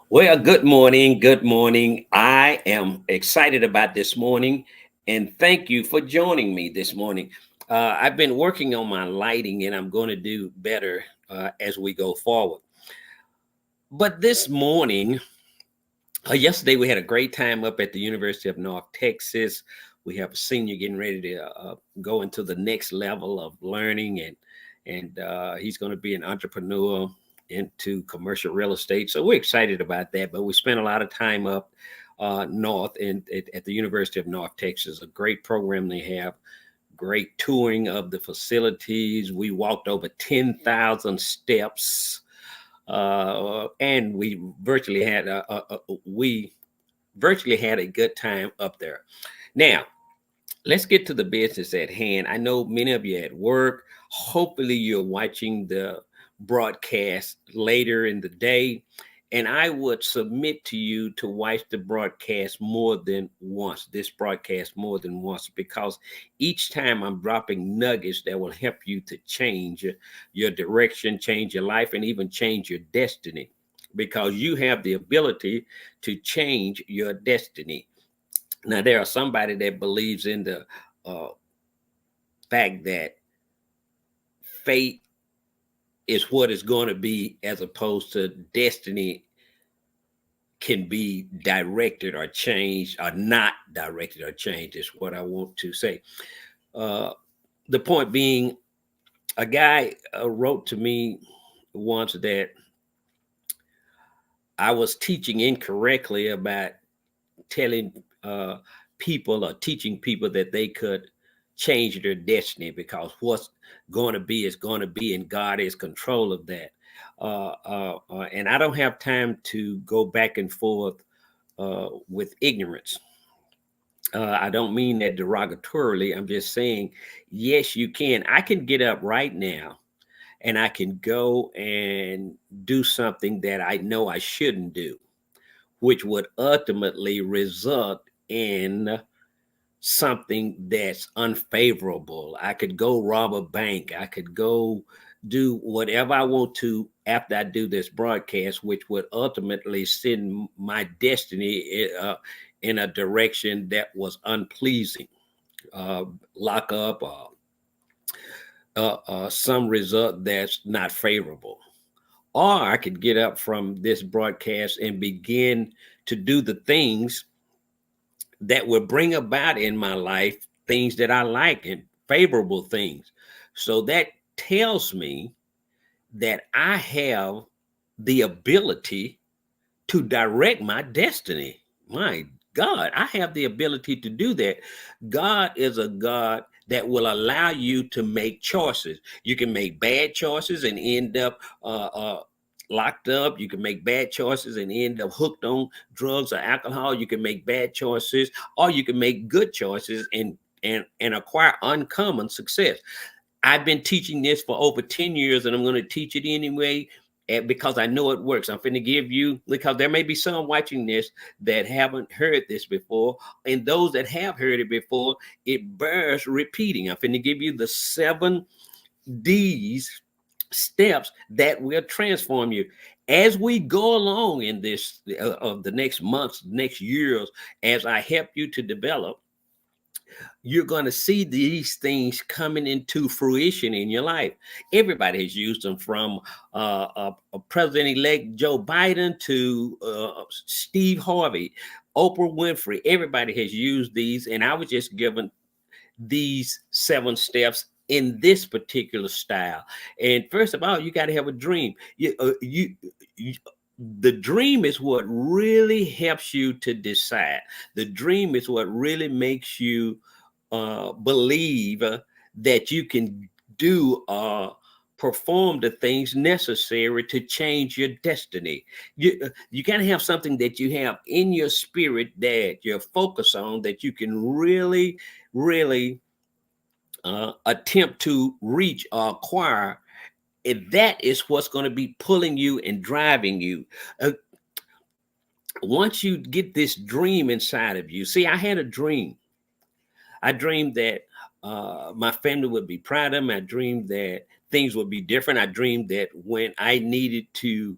Well, good morning. Good morning. I am excited about this morning and thank you for joining me this morning. I've been working on my lighting and I'm going to do better as we go forward. But this morning, yesterday we had a great time up at the University of North Texas. We have a senior getting ready to go into the next level of learning, and he's going to be an entrepreneur into commercial real estate. So we're excited about that. But we spent a lot of time up north at the University of North Texas. A great program they have. Great touring of the facilities. We walked over 10,000 steps, and we virtually had a good time up there. Now, let's get to the business at hand. I know many of you at work. Hopefully, you're watching the broadcast later in the day. And I would submit to you to watch the broadcast more than once, this broadcast more than once, because each time I'm dropping nuggets that will help you to change your direction, change your life, and even change your destiny, because you have the ability to change your destiny. Now, there are somebody that believes in the uh, fact that fate is what is going to be, as opposed to destiny can be directed or changed, or not directed or changed, is what I want to say. Uh, the point being, a guy wrote to me once that I was teaching incorrectly about telling people or teaching people that they could change their destiny, because what's going to be is going to be, and God is control of that. And I don't have time to go back and forth with ignorance. I don't mean that derogatorily. I'm just saying, yes, you can. I can get up right now and I can go and do something that I know I shouldn't do, which would ultimately result in something that's unfavorable. I could go rob a bank. I could go do whatever I want to after I do this broadcast, which would ultimately send my destiny in a direction that was unpleasing. Lock up, some result that's not favorable. Or I could get up from this broadcast and begin to do the things that will bring about in my life things that I like, and favorable things. So that tells me that I have the ability to direct my destiny. My God, I have the ability to do that. God is a God that will allow you to make choices. You can make bad choices and end up locked up. You can make bad choices and end up hooked on drugs or alcohol. You can make bad choices, or you can make good choices and acquire uncommon success. I've been teaching this for over 10 years and I'm going to teach it anyway, because I know it works. I'm going to give you, because there may be some watching this that haven't heard this before. And those that have heard it before, it bears repeating. I'm going to give you the 7 D's steps that will transform you as we go along in this of the next months, next years, as I help you to develop. You're going to see these things coming into fruition in your life. Everybody has used them, from President-elect Joe Biden to Steve Harvey, Oprah Winfrey. Everybody has used these, and I was just given these 7 steps in this particular style. And first of all, you got to have a dream. You the dream is what really helps you to decide. The dream is what really makes you believe that you can do perform the things necessary to change your destiny. You got to have something that you have in your spirit that you're focused on, that you can really attempt to reach or acquire. And that is what's going to be pulling you and driving you. Uh, Once you get this dream inside of you, see, I had a dream. I dreamed that my family would be proud of me. I dreamed that things would be different. I dreamed that when I needed to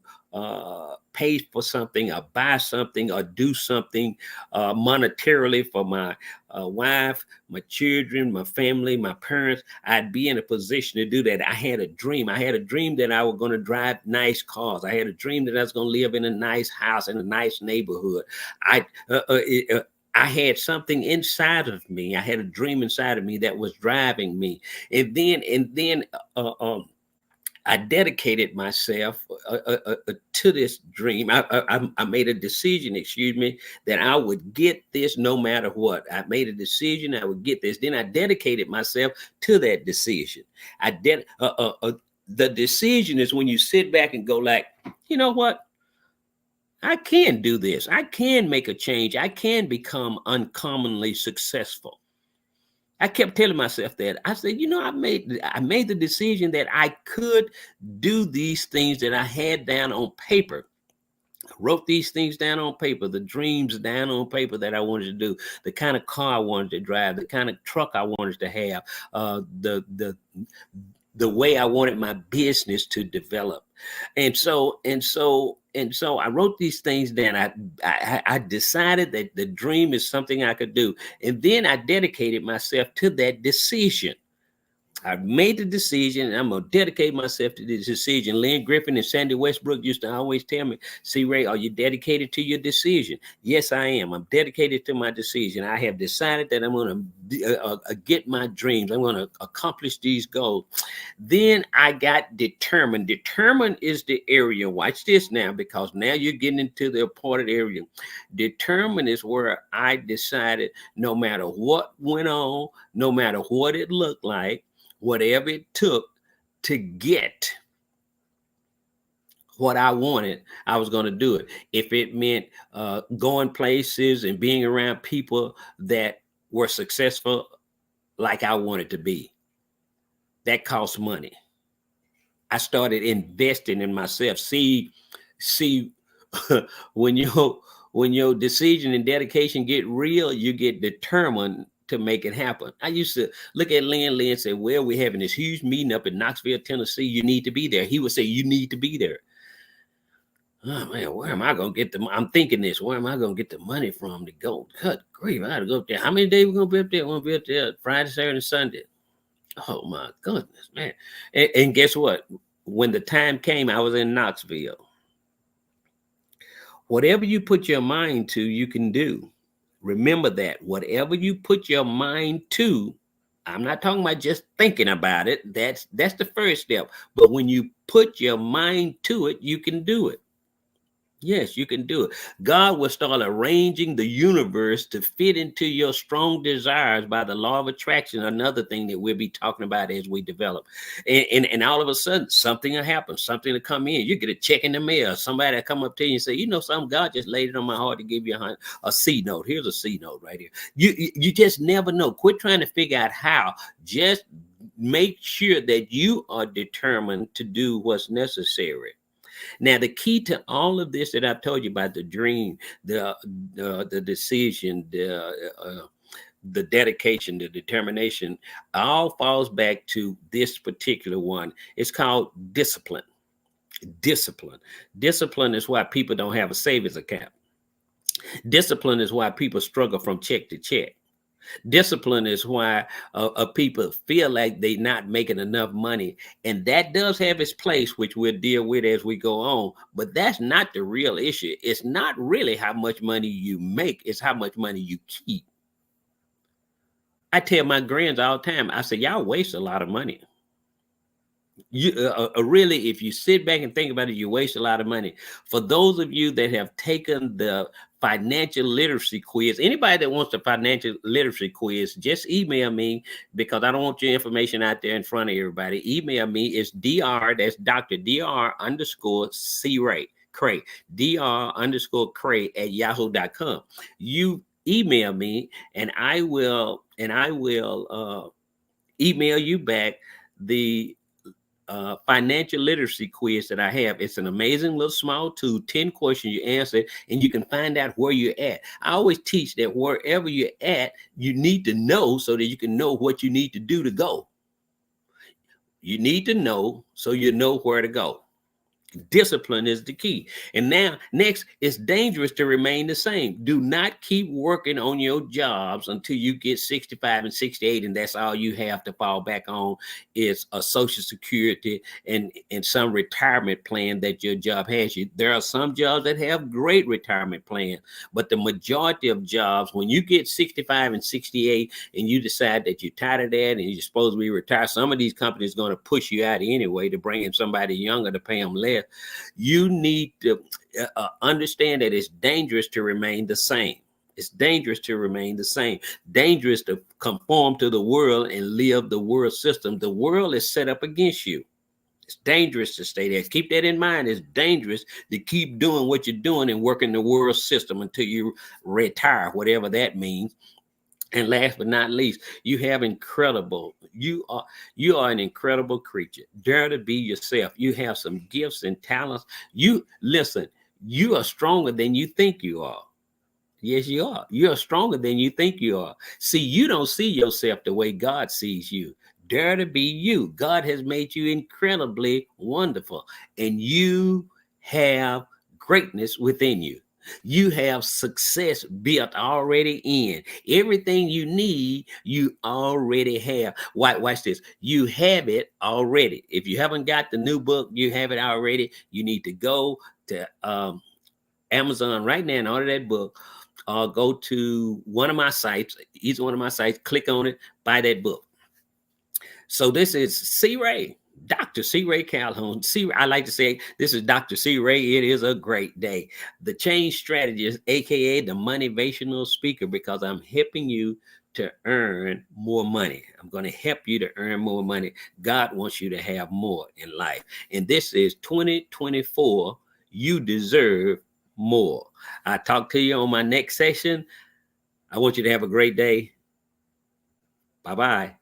pay for something or buy something or do something monetarily for my wife, my children, my family, my parents, I'd be in a position to do that. I had a dream. I had a dream that I was going to drive nice cars. I had a dream that I was going to live in a nice house in a nice neighborhood. I had something inside of me. I had a dream inside of me that was driving me. And then I dedicated myself to this dream. I made a decision, that I would get this no matter what. I made a decision I would get this. Then I dedicated myself to that decision. The decision is when you sit back and go like, you know what? I can do this. I can make a change. I can become uncommonly successful. I kept telling myself that. I said, I made the decision that I could do these things that I had down on paper. I wrote these things down on paper, the dreams down on paper that I wanted to do, the kind of car I wanted to drive, the kind of truck I wanted to have, the way I wanted my business to develop. And so I wrote these things down. I decided that the dream is something I could do. And then I dedicated myself to that decision. I made the decision, and I'm going to dedicate myself to this decision. Lynn Griffin and Sandy Westbrook used to always tell me, "See, Ray, are you dedicated to your decision?" Yes, I am. I'm dedicated to my decision. I have decided that I'm going to get my dreams. I'm going to accomplish these goals. Then I got determined. Determined is the area. Watch this now, because now you're getting into the important area. Determined is where I decided no matter what went on, no matter what it looked like, whatever it took to get what I wanted, I was going to do it. If it meant going places and being around people that were successful like I wanted to be, that cost money. I started investing in myself. See, when your decision and dedication get real, you get determined to make it happen. I used to look at Lynn and say, "Well, we're having this huge meeting up in Knoxville, Tennessee. You need to be there." He would say, "You need to be there." Oh man, where am I gonna get I'm thinking this, where am I gonna get the money from to go? Good grief, I gotta go up there. How many days we gonna be up there? We're gonna be up there Friday, Saturday, and Sunday. Oh my goodness, man. And guess what? When the time came, I was in Knoxville. Whatever you put your mind to, you can do. Remember that. Whatever you put your mind to, I'm not talking about just thinking about it. That's the first step. But when you put your mind to it, you can do it. Yes, you can do it. God will start arranging the universe to fit into your strong desires by the law of attraction. Another thing that we'll be talking about as we develop. And all of a sudden, something will happen, something will come in. You get a check in the mail. Somebody will come up to you and say, "You know something, God just laid it on my heart to give you a C note. Here's a C note right here." You just never know. Quit trying to figure out how. Just make sure that you are determined to do what's necessary. Now, the key to all of this that I've told you about, the dream, the decision, the dedication, the determination, all falls back to this particular one. It's called discipline. Discipline. Discipline is why people don't have a savings account. Discipline is why people struggle from check to check. Discipline is why people feel like they're not making enough money. And that does have its place, which we'll deal with as we go on. But that's not the real issue. It's not really how much money you make. It's how much money you keep. I tell my grands all the time, I say, y'all waste a lot of money. You really, if you sit back and think about it, you waste a lot of money. For those of you that have taken the financial literacy quiz, anybody that wants the financial literacy quiz, just email me, because I don't want your information out there in front of everybody. Email me. It's Dr. That's Dr. Dr_C Ray Cray, Dr_Cray at yahoo.com. You email me and I will email you back the financial literacy quiz that I have. It's an amazing little small tool, 10 questions you answer, and you can find out where you're at. I always teach that wherever you're at, you need to know so that you can know what you need to do to go. You need to know so you know where to go. Discipline is the key. And now, next, it's dangerous to remain the same. Do not keep working on your jobs until you get 65 and 68, and that's all you have to fall back on is a Social Security and some retirement plan that your job has you. There are some jobs that have great retirement plans, but the majority of jobs, when you get 65 and 68 and you decide that you're tired of that and you're supposed to be retired, some of these companies are going to push you out anyway to bring in somebody younger to pay them less. You need to understand that it's dangerous to remain the same. It's dangerous to remain the same. Dangerous to conform to the world and live the world system. The world is set up against you. It's dangerous to stay there. Keep that in mind. It's dangerous to keep doing what you're doing and working the world system until you retire, whatever that means. And last but not least, you are an incredible creature. Dare to be yourself. You have some gifts and talents. You are stronger than you think you are. Yes, you are. You are stronger than you think you are. See, you don't see yourself the way God sees you. Dare to be you. God has made you incredibly wonderful, and you have greatness within you. You have success built already in. Everything you need, you already have. Watch this. You have it already. If you haven't got the new book, you have it already. You need to go to Amazon right now and order that book. Go to one of my sites, either one of my sites, click on it, buy that book. So this is C. Ray. Dr. C. Ray Calhoun. I like to say this is Dr. C. Ray. It is a great day. The change strategist, aka the motivational speaker, because I'm helping you to earn more money. I'm going to help you to earn more money. God wants you to have more in life. And this is 2024. You deserve more. I'll talk to you on my next session. I want you to have a great day. Bye-bye.